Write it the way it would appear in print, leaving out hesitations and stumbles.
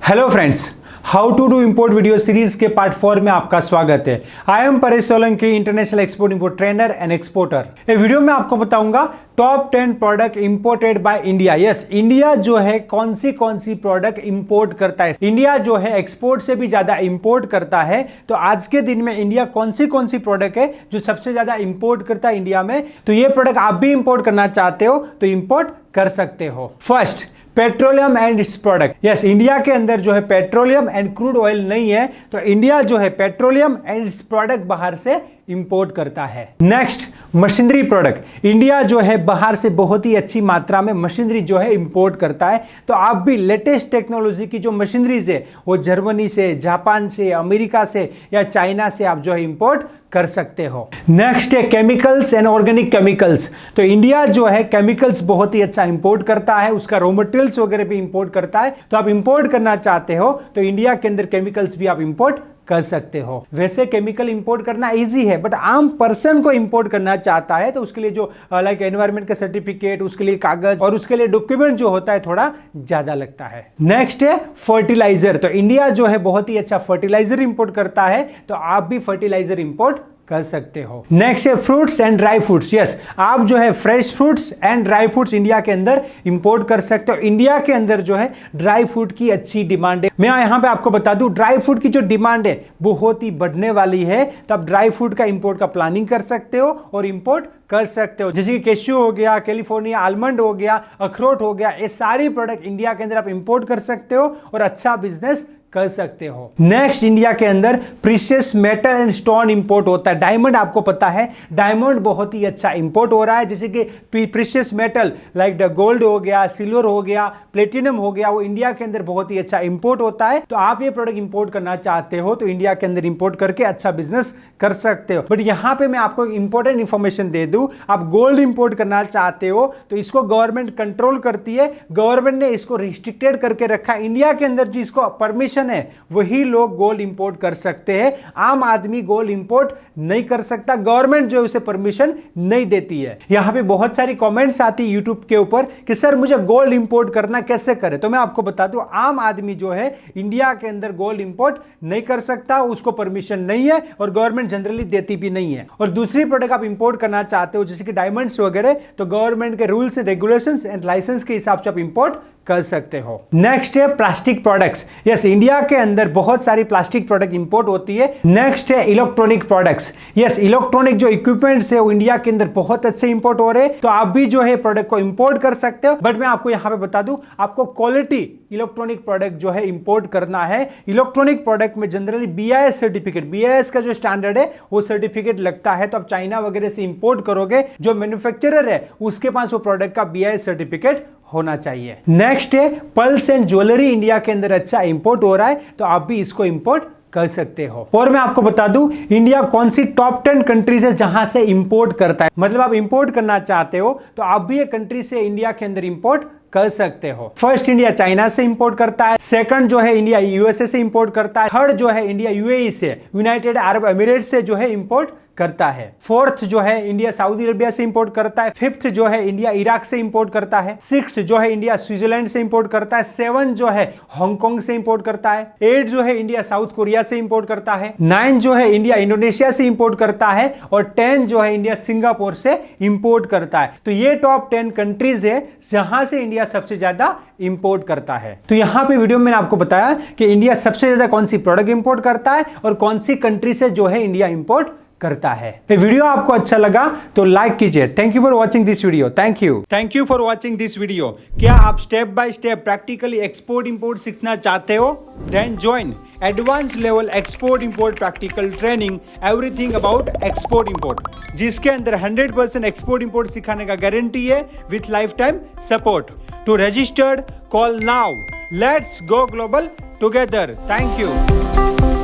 Hello friends, how to do import video series के part 4 में आपका स्वागत है। I am Paresh Solanki, international export import trainer and exporter. ये वीडियो में आपको बताऊंगा top 10 product imported by India. Yes, India जो है कौन सी प्रोडक्ट इंपोर्ट करता है। इंडिया जो है एक्सपोर्ट से भी ज्यादा इंपोर्ट करता है। तो आज के दिन में इंडिया कौन सी प्रोडक्ट है जो सबसे ज्यादा इंपोर्ट करता है इंडिया में। तो ये प्रोडक्ट आप भी इंपोर्ट करना चाहते हो तो इंपोर्ट कर सकते हो। First, petroleum and it's product. Yes, India के अंदर जो है पेट्रोलियम एंड क्रूड ऑयल नहीं है, तो इंडिया जो है पेट्रोलियम एंड इट्स प्रोडक्ट बाहर से इंपोर्ट करता है। Next, machinery product. इंडिया जो है बाहर से बहुत ही अच्छी मात्रा में मशीनरी जो है इंपोर्ट करता है। तो आप भी लेटेस्ट टेक्नोलॉजी की जो मशीनरीज है वो जर्मनी से, जापान से, अमेरिका से या चाइना से आप जो है इंपोर्ट कर सकते हो। नेक्स्ट है केमिकल्स एंड ऑर्गेनिक केमिकल्स। तो इंडिया जो है केमिकल्स बहुत ही अच्छा इंपोर्ट करता है, उसका रॉ मटेरियल्स वगैरह भी इंपोर्ट करता है। तो आप इंपोर्ट करना चाहते हो तो इंडिया के अंदर केमिकल्स भी आप इंपोर्ट कर सकते हो। वैसे केमिकल इंपोर्ट करना इजी है, बट आम पर्सन को इंपोर्ट करना चाहता है तो उसके लिए जो लाइक एनवायरमेंट का सर्टिफिकेट, उसके लिए कागज और उसके लिए डॉक्यूमेंट जो होता है थोड़ा ज्यादा लगता है। नेक्स्ट है फर्टिलाइजर। तो इंडिया जो है बहुत ही अच्छा फर्टिलाइजर इंपोर्ट करता है, तो आप भी फर्टिलाइजर इंपोर्ट कर सकते हो। नेक्स्ट है fruits and dry fruits. Yes, आप जो है fresh fruits and dry fruits India के अंदर इंपोर्ट कर सकते हो। इंडिया के अंदर जो है ड्राई फ्रूट की अच्छी डिमांड है। मैं यहां पे आपको बता दूं, ड्राई फ्रूट की जो डिमांड है बहुत ही बढ़ने वाली है। तो आप ड्राई फ्रूट का इंपोर्ट का प्लानिंग कर सकते हो और इंपोर्ट कर सकते हो। जैसे कि कैश्यू हो गया, कैलिफोर्निया आलमंड हो गया, अखरोट हो गया, ये सारी प्रोडक्ट इंडिया के अंदर आप इंपोर्ट कर सकते हो और अच्छा बिजनेस कर सकते हो। नेक्स्ट, इंडिया के अंदर precious metal and stone import होता है। डायमंड आपको पता है, डायमंड बहुत ही अच्छा इंपोर्ट हो रहा है। जैसे कि precious metal like the gold हो गया, सिल्वर हो गया, प्लेटिनम हो गया, वो इंडिया के अंदर बहुत ही अच्छा इंपोर्ट होता है। तो आप ये प्रोडक्ट इंपोर्ट करना चाहते हो तो इंडिया के अंदर इंपोर्ट करके अच्छा बिजनेस कर सकते हो। बट यहां पे मैं आपको इंपॉर्टेंट इंफॉर्मेशन दे दूं, आप गोल्ड इंपोर्ट करना चाहते हो तो इसको गवर्नमेंट कंट्रोल करती है। गवर्नमेंट ने इसको रिस्ट्रिक्टेड करके रखा है। इंडिया के अंदर जिसको परमिशन है वही लोग गोल्ड इंपोर्ट कर सकते हैं। आम आदमी गोल्ड इंपोर्ट नहीं कर सकता, गवर्नमेंट जो उसे परमिशन नहीं देती है। यहां पे बहुत सारी कमेंट्स आती है यूट्यूब के ऊपर कि सर मुझे गोल्ड इंपोर्ट करना कैसे करें। तो मैं आपको बता दूं, आम आदमी जो है इंडिया के अंदर गोल्ड इंपोर्ट नहीं कर सकता, उसको परमिशन नहीं है और गवर्नमेंट जनरली देती भी नहीं है। और दूसरी प्रोडक्ट आप इंपोर्ट करना चाहते हो जैसे कि डायमंड्स वगैरह, तो गवर्नमेंट के rules and regulations and licence के हिसाब से आप इंपोर्ट कर सकते हो। नेक्स्ट है प्लास्टिक प्रोडक्ट्स। यस, इंडिया के अंदर बहुत सारी प्लास्टिक प्रोडक्ट इंपोर्ट होती है। नेक्स्ट है इलेक्ट्रॉनिक प्रोडक्ट्स। यस, इलेक्ट्रॉनिक जो इक्विपमेंट्स है वो इंडिया के अंदर बहुत अच्छे इंपोर्ट हो रहे हैं। तो आप भी जो है प्रोडक्ट को इंपोर्ट कर सकते हो। बट मैं आपको यहां पे बता दूं, आपको क्वालिटी इलेक्ट्रॉनिक प्रोडक्ट जो है इंपोर्ट करना है। इलेक्ट्रॉनिक प्रोडक्ट में जनरली BIS सर्टिफिकेट, BIS का जो स्टैंडर्ड है वो सर्टिफिकेट लगता है। तो आप चाइना वगैरह से इंपोर्ट करोगे, जो मैन्युफैक्चरर है उसके पास वो प्रोडक्ट का BIS सर्टिफिकेट होना चाहिए। नेक्स्ट है पल्स एंड ज्वेलरी। इंडिया के अंदर अच्छा इंपोर्ट हो रहा है, तो आप भी इसको इंपोर्ट कर सकते हो। और मैं आपको बता दूं, इंडिया कौन सी टॉप 10 कंट्रीज है जहां से इंपोर्ट करता है। मतलब आप इंपोर्ट करना चाहते हो तो आप भी एक कंट्री से इंडिया के अंदर इंपोर्ट कर सकते हो। फर्स्ट, इंडिया चाइना से इंपोर्ट करता है। सेकंड जो है इंडिया USA से इंपोर्ट करता है। थर्ड जो है इंडिया UAE से, यूनाइटेड अरब एमिरेट से जो है इंपोर्ट करता है। फोर्थ जो है इंडिया सऊदी अरेबिया से इंपोर्ट करता है। फिफ्थ जो है इंडिया इराक से इंपोर्ट करता है। सिक्स जो है इंडिया स्विट्जरलैंड से इंपोर्ट करता है। सेवन जो है हांगकांग से इंपोर्ट करता है। एट जो है इंडिया साउथ कोरिया से इंपोर्ट करता है। नाइन जो है इंडिया इंडोनेशिया से इंपोर्ट करता है। और 10 जो है इंडिया सिंगापुर से इंपोर्ट करता है। तो ये टॉप 10 कंट्रीज है जहां से इंडिया सबसे ज्यादा इंपोर्ट करता है। तो यहां पे वीडियो में मैंने आपको बताया कि इंडिया सबसे ज्यादा कौन सी प्रोडक्ट इंपोर्ट करता है और कौन सी कंट्री से जो है इंडिया इंपोर्ट करता है। ये वीडियो आपको अच्छा लगा तो लाइक कीजिए। Thank you for watching this video. Thank you for watching this video. क्या आप step by step practically export import सीखना चाहते हो? Then join advance level export import practical training, everything about export import, जिसके अंदर 100% export import सिखाने का guarantee है with lifetime support. To registered call now. Let's go global together. Thank you.